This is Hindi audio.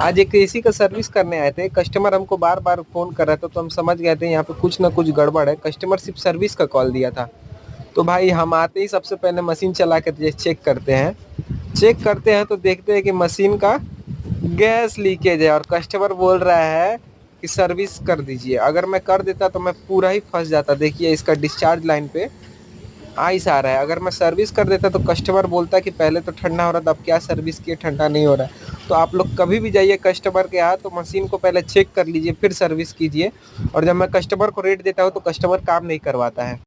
आज एक एसी का सर्विस करने आए थे। कस्टमर हमको बार बार फोन कर रहा था, तो हम समझ गए थे यहाँ पे कुछ ना कुछ गड़बड़ है। कस्टमर सिर्फ सर्विस का कॉल दिया था। तो भाई हम आते ही सबसे पहले मशीन चला के चेक करते हैं। चेक करते हैं तो देखते हैं कि मशीन का गैस लीकेज है और कस्टमर बोल रहा है कि सर्विस कर दीजिए। अगर मैं कर देता तो मैं पूरा ही फंस जाता। देखिए इसका डिस्चार्ज लाइन पे आइस आ रहा है। अगर मैं सर्विस कर देता तो कस्टमर बोलता कि पहले तो ठंडा हो रहा था, अब क्या सर्विस किए ठंडा नहीं हो रहा है। तो आप लोग कभी भी जाइए कस्टमर के यहाँ तो मशीन को पहले चेक कर लीजिए, फिर सर्विस कीजिए। और जब मैं कस्टमर को रेट देता हूँ तो कस्टमर काम नहीं करवाता है।